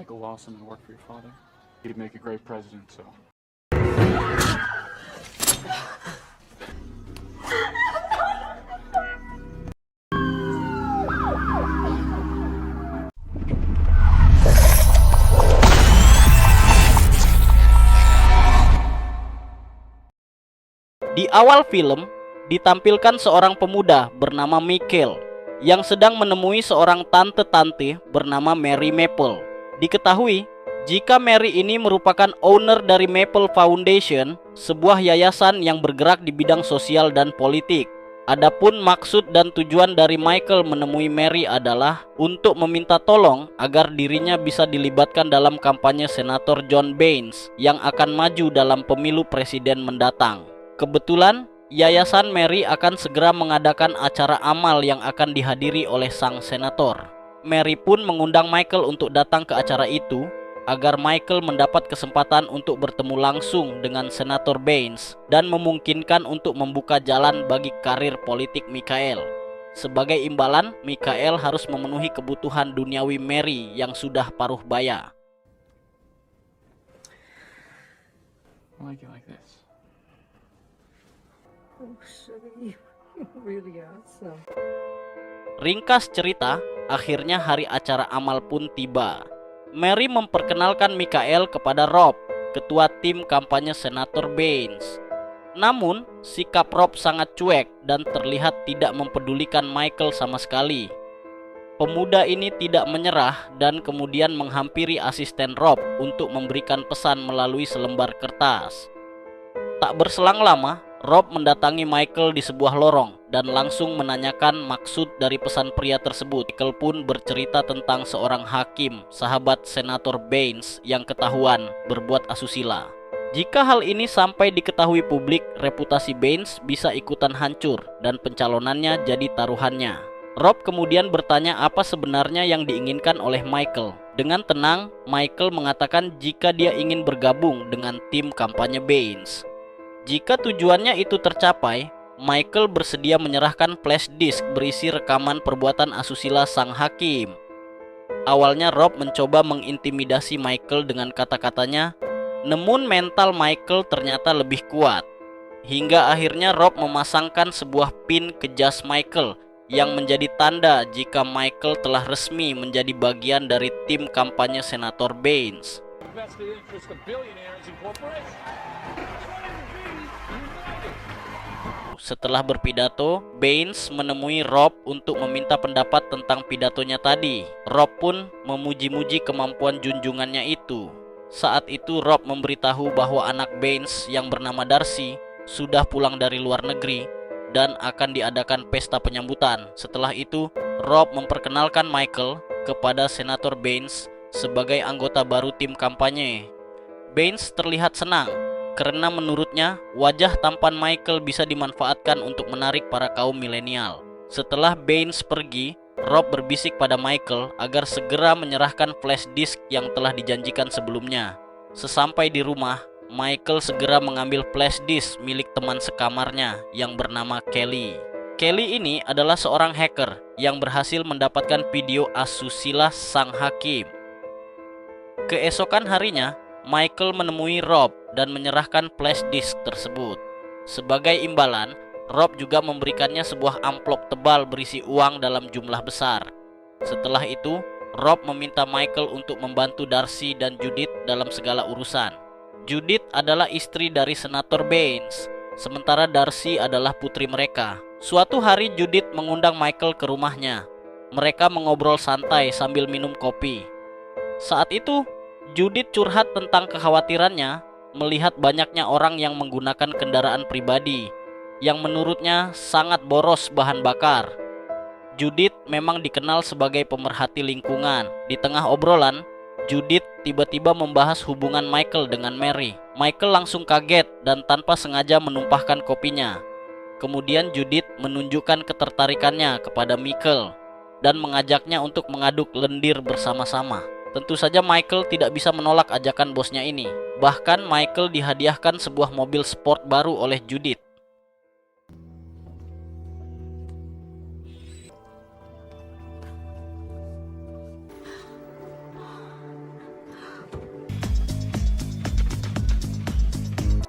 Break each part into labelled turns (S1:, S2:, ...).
S1: Michael Lawson and work for your father. He'd make a great president, so.
S2: Di awal film, ditampilkan seorang pemuda bernama Michael yang sedang menemui seorang tante-tante bernama Mary Maple. Diketahui, jika Mary ini merupakan owner dari Maple Foundation, sebuah yayasan yang bergerak di bidang sosial dan politik. Adapun maksud dan tujuan dari Michael menemui Mary adalah untuk meminta tolong agar dirinya bisa dilibatkan dalam kampanye Senator John Boehner yang akan maju dalam pemilu presiden mendatang. Kebetulan, Yayasan Mary akan segera mengadakan acara amal yang akan dihadiri oleh sang senator. Mary pun mengundang Michael untuk datang ke acara itu agar Michael mendapat kesempatan untuk bertemu langsung dengan Senator Boehner dan memungkinkan untuk membuka jalan bagi karir politik Michael. Sebagai imbalan, Michael harus memenuhi kebutuhan duniawi Mary yang sudah paruh baya.
S1: I like it like this.
S3: Oh, sugar, you really awesome.
S2: Ringkas cerita, akhirnya hari acara amal pun tiba. Mary memperkenalkan Michael kepada Rob, ketua tim kampanye Senator Boehner. Namun, sikap Rob sangat cuek dan terlihat tidak mempedulikan Michael sama sekali. Pemuda ini tidak menyerah dan kemudian menghampiri asisten Rob untuk memberikan pesan melalui selembar kertas. Tak berselang lama, Rob mendatangi Michael di sebuah lorong dan langsung menanyakan maksud dari pesan pria tersebut. Michael pun bercerita tentang seorang hakim, sahabat Senator Boehner yang ketahuan berbuat asusila. Jika hal ini sampai diketahui publik, reputasi Boehner bisa ikutan hancur dan pencalonannya jadi taruhannya. Rob kemudian bertanya apa sebenarnya yang diinginkan oleh Michael. Dengan tenang, Michael mengatakan jika dia ingin bergabung dengan tim kampanye Boehner. Jika tujuannya itu tercapai, Michael bersedia menyerahkan flash disk berisi rekaman perbuatan asusila sang hakim. Awalnya Rob mencoba mengintimidasi Michael dengan kata-katanya, namun mental Michael ternyata lebih kuat. Hingga akhirnya Rob memasangkan sebuah pin ke jas Michael yang menjadi tanda jika Michael telah resmi menjadi bagian dari tim kampanye Senator Boehner. Setelah berpidato, Boehner menemui Rob untuk meminta pendapat tentang pidatonya tadi. Rob pun memuji-muji kemampuan junjungannya itu. Saat itu Rob memberitahu bahwa anak Boehner yang bernama Darcy sudah pulang dari luar negeri dan akan diadakan pesta penyambutan. Setelah itu, Rob memperkenalkan Michael kepada Senator Boehner sebagai anggota baru tim kampanye. Boehner terlihat senang karena menurutnya wajah tampan Michael bisa dimanfaatkan untuk menarik para kaum milenial. Setelah Boehner pergi, Rob berbisik pada Michael agar segera menyerahkan flash disk yang telah dijanjikan sebelumnya. Sesampai di rumah, Michael segera mengambil flash disk milik teman sekamarnya yang bernama Kelly. Kelly ini adalah seorang hacker yang berhasil mendapatkan video asusila sang hakim. Keesokan harinya, Michael menemui Rob dan menyerahkan flash disk tersebut. Sebagai imbalan, Rob juga memberikannya sebuah amplop tebal berisi uang dalam jumlah besar. Setelah itu, Rob meminta Michael untuk membantu Darcy dan Judith dalam segala urusan. Judith adalah istri dari Senator Boehner, sementara Darcy adalah putri mereka. Suatu hari Judith mengundang Michael ke rumahnya. Mereka mengobrol santai sambil minum kopi. Saat itu, Judith curhat tentang kekhawatirannya melihat banyaknya orang yang menggunakan kendaraan pribadi yang menurutnya sangat boros bahan bakar. Judith memang dikenal sebagai pemerhati lingkungan. Di tengah obrolan, Judith tiba-tiba membahas hubungan Michael dengan Mary. Michael langsung kaget dan tanpa sengaja menumpahkan kopinya. Kemudian Judith menunjukkan ketertarikannya kepada Michael dan mengajaknya untuk mengaduk lendir bersama-sama. Tentu saja Michael tidak bisa menolak ajakan bosnya ini. Bahkan Michael dihadiahkan sebuah mobil sport baru oleh Judith.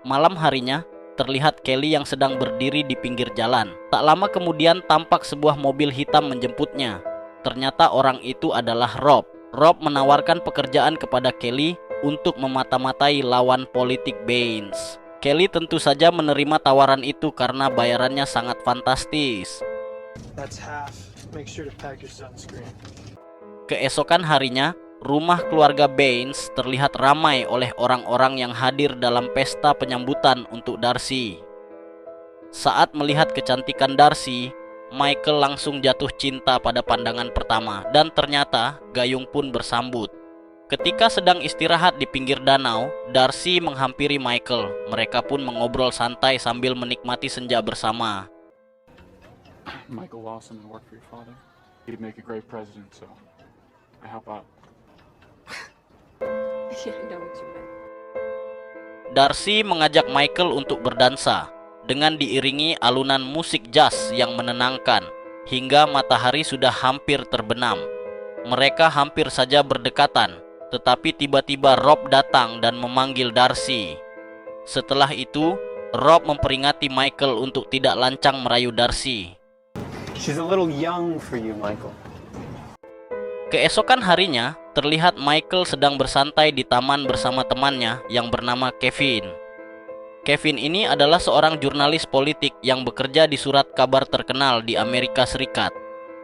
S2: Malam harinya, terlihat Kelly yang sedang berdiri di pinggir jalan. Tak lama kemudian tampak sebuah mobil hitam menjemputnya. Ternyata orang itu adalah Rob. Rob menawarkan pekerjaan kepada Kelly untuk memata-matai lawan politik Baines. Kelly tentu saja menerima tawaran itu karena bayarannya sangat fantastis.
S4: That's half. Make sure to pack your sunscreen.
S2: Keesokan harinya, rumah keluarga Baines terlihat ramai oleh orang-orang yang hadir dalam pesta penyambutan untuk Darcy. Saat melihat kecantikan Darcy, Michael langsung jatuh cinta pada pandangan pertama dan ternyata Gayung pun bersambut. Ketika sedang istirahat di pinggir danau, Darcy menghampiri Michael. Mereka pun mengobrol santai sambil menikmati senja bersama.
S1: Michael Lawson, I work for your father. He'd make a great president, so I help out.
S3: Yeah, I know what you meant.
S2: Darcy mengajak Michael untuk berdansa dengan diiringi alunan musik jazz yang menenangkan hingga matahari sudah hampir terbenam. Mereka hampir saja berdekatan, tetapi tiba-tiba Rob datang dan memanggil Darcy. Setelah itu, Rob memperingati Michael untuk tidak lancang merayu Darcy.
S4: She's a little young for you, Michael.
S2: Keesokan harinya, terlihat Michael sedang bersantai di taman bersama temannya yang bernama Kevin. Kevin ini adalah seorang jurnalis politik yang bekerja di surat kabar terkenal di Amerika Serikat.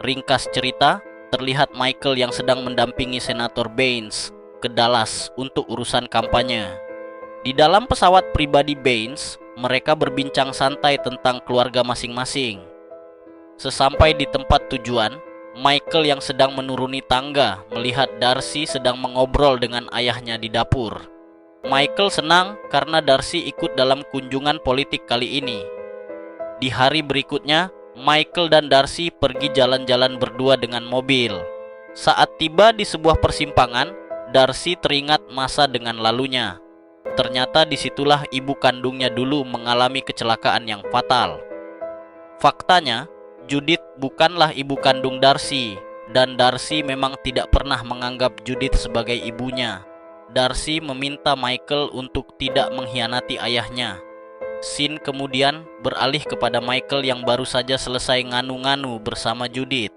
S2: Ringkas cerita, terlihat Michael yang sedang mendampingi Senator Baines ke Dallas untuk urusan kampanye. Di dalam pesawat pribadi Baines, mereka berbincang santai tentang keluarga masing-masing. Sesampai di tempat tujuan, Michael yang sedang menuruni tangga melihat Darcy sedang mengobrol dengan ayahnya di dapur. Michael senang karena Darcy ikut dalam kunjungan politik kali ini. Di hari berikutnya, Michael dan Darcy pergi jalan-jalan berdua dengan mobil. Saat tiba di sebuah persimpangan, Darcy teringat masa dengan lalunya. Ternyata disitulah ibu kandungnya dulu mengalami kecelakaan yang fatal. Faktanya, Judith bukanlah ibu kandung Darcy, dan Darcy memang tidak pernah menganggap Judith sebagai ibunya. Darcy meminta Michael untuk tidak mengkhianati ayahnya. Scene kemudian beralih kepada Michael yang baru saja selesai nganu-nganu bersama Judith.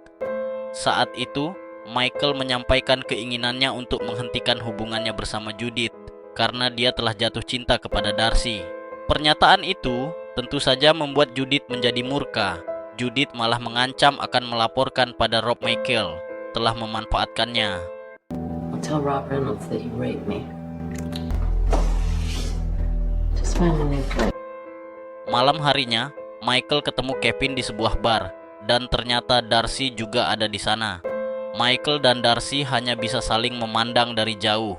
S2: Saat itu, Michael menyampaikan keinginannya untuk menghentikan hubungannya bersama Judith karena dia telah jatuh cinta kepada Darcy. Pernyataan itu tentu saja membuat Judith menjadi murka. Judith malah mengancam akan melaporkan pada Rob Michael telah memanfaatkannya.
S5: I'll tell Rob Reynolds that you raped me. Just find a new place.
S2: Malam harinya, Michael ketemu Kevin di sebuah bar dan ternyata Darcy juga ada di sana. Michael dan Darcy hanya bisa saling memandang dari jauh.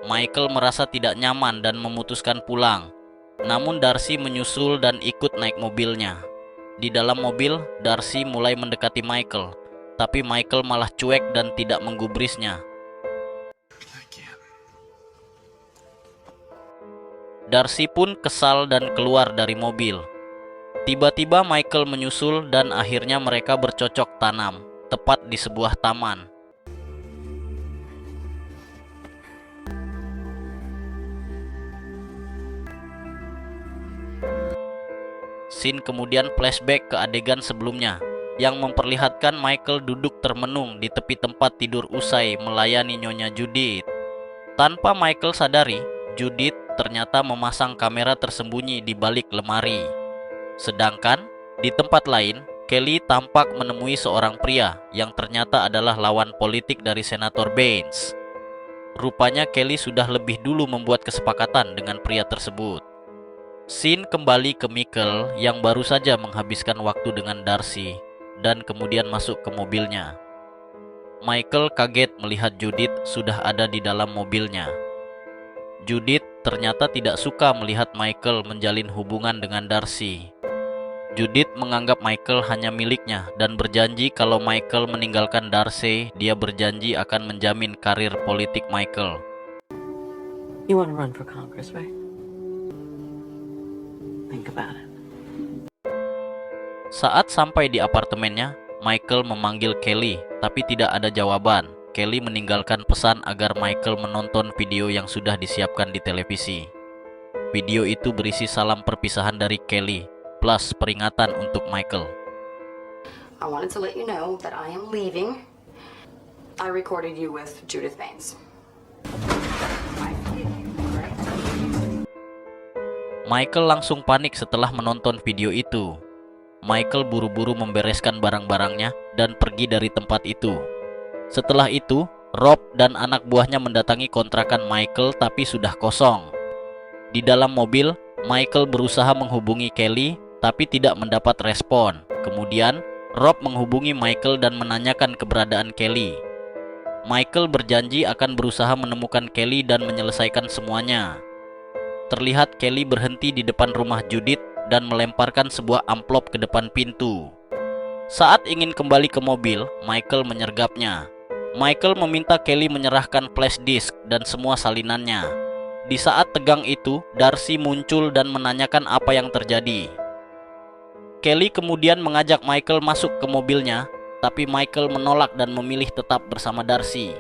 S2: Michael merasa tidak nyaman dan memutuskan pulang. Namun Darcy menyusul dan ikut naik mobilnya. Di dalam mobil, Darcy mulai mendekati Michael, tapi Michael malah cuek dan tidak menggubrisnya. Darcy pun kesal dan keluar dari mobil. Tiba-tiba Michael menyusul dan akhirnya mereka bercocok tanam, tepat di sebuah taman. Scene kemudian flashback ke adegan sebelumnya yang memperlihatkan Michael duduk termenung di tepi tempat tidur usai melayani Nyonya Judith. Tanpa Michael sadari, Judith ternyata memasang kamera tersembunyi di balik lemari. Sedangkan di tempat lain, Kelly tampak menemui seorang pria yang ternyata adalah lawan politik dari Senator Baines. Rupanya Kelly sudah lebih dulu membuat kesepakatan dengan pria tersebut. Scene kembali ke Michael yang baru saja menghabiskan waktu dengan Darcy dan kemudian masuk ke mobilnya. Michael kaget melihat Judith sudah ada di dalam mobilnya. Judith ternyata tidak suka melihat Michael menjalin hubungan dengan Darcy. Judith menganggap Michael hanya miliknya dan berjanji kalau Michael meninggalkan Darcy, dia berjanji akan menjamin karir politik Michael.
S5: You want to run for Congress, right? Think about it.
S2: Saat sampai di apartemennya, Michael memanggil Kelly, tapi tidak ada jawaban. Kelly meninggalkan pesan agar Michael menonton video yang sudah disiapkan di televisi. Video itu berisi salam perpisahan dari Kelly plus peringatan untuk Michael.
S6: I wanted to let you know that I am leaving. I recorded you with Judith Baines.
S2: Michael langsung panik setelah menonton video itu. Michael buru-buru membereskan barang-barangnya dan pergi dari tempat itu. Setelah itu, Rob dan anak buahnya mendatangi kontrakan Michael tapi sudah kosong. Di dalam mobil, Michael berusaha menghubungi Kelly tapi tidak mendapat respon. Kemudian, Rob menghubungi Michael dan menanyakan keberadaan Kelly. Michael berjanji akan berusaha menemukan Kelly dan menyelesaikan semuanya. Terlihat Kelly berhenti di depan rumah Judith dan melemparkan sebuah amplop ke depan pintu. Saat ingin kembali ke mobil, Michael menyergapnya. Michael meminta Kelly menyerahkan flash disk dan semua salinannya. Di saat tegang itu, Darcy muncul dan menanyakan apa yang terjadi. Kelly kemudian mengajak Michael masuk ke mobilnya, tapi Michael menolak dan memilih tetap bersama Darcy.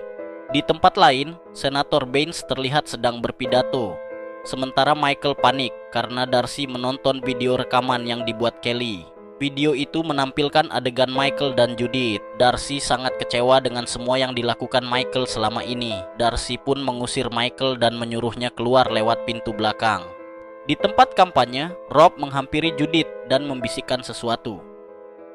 S2: Di tempat lain, Senator Baines terlihat sedang berpidato. Sementara Michael panik karena Darcy menonton video rekaman yang dibuat Kelly. Video itu menampilkan adegan Michael dan Judith. Darcy sangat kecewa dengan semua yang dilakukan Michael selama ini. Darcy pun mengusir Michael dan menyuruhnya keluar lewat pintu belakang. Di tempat kampanye, Rob menghampiri Judith dan membisikkan sesuatu.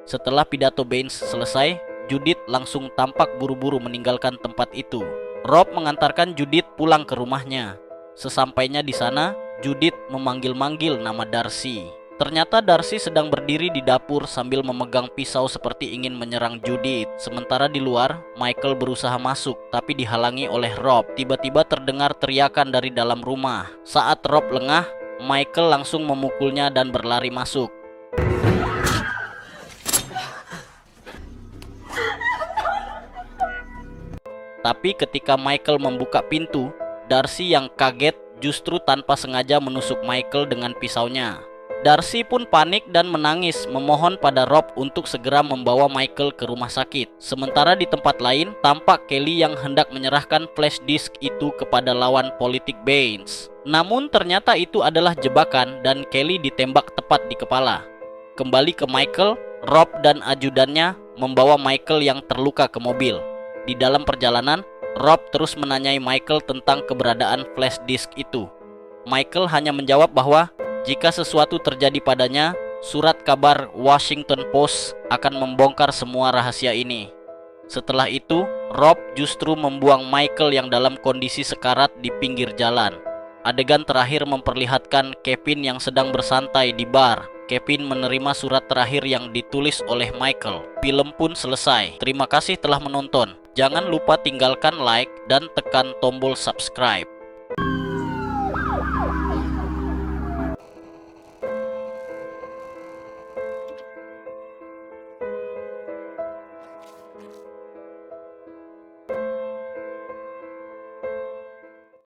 S2: Setelah pidato Baines selesai, Judith langsung tampak buru-buru meninggalkan tempat itu. Rob mengantarkan Judith pulang ke rumahnya. Sesampainya di sana, Judith memanggil-manggil nama Darcy. Ternyata Darcy sedang berdiri di dapur sambil memegang pisau seperti ingin menyerang Judith. Sementara di luar, Michael berusaha masuk tapi dihalangi oleh Rob. Tiba-tiba terdengar teriakan dari dalam rumah. Saat Rob lengah, Michael langsung memukulnya dan berlari masuk. Tapi ketika Michael membuka pintu, Darcy yang kaget justru tanpa sengaja menusuk Michael dengan pisaunya. Darcy pun panik dan menangis memohon pada Rob untuk segera membawa Michael ke rumah sakit. Sementara di tempat lain, tampak Kelly yang hendak menyerahkan flash disk itu kepada lawan politik Baines. Namun ternyata itu adalah jebakan dan Kelly ditembak tepat di kepala. Kembali ke Michael, Rob dan ajudannya membawa Michael yang terluka ke mobil. Di dalam perjalanan, Rob terus menanyai Michael tentang keberadaan flash disk itu. Michael hanya menjawab bahwa jika sesuatu terjadi padanya, surat kabar Washington Post akan membongkar semua rahasia ini. Setelah itu, Rob justru membuang Michael yang dalam kondisi sekarat di pinggir jalan. Adegan terakhir memperlihatkan Kevin yang sedang bersantai di bar. Kevin menerima surat terakhir yang ditulis oleh Michael. Film pun selesai. Terima kasih telah menonton. Jangan lupa tinggalkan like dan tekan tombol subscribe.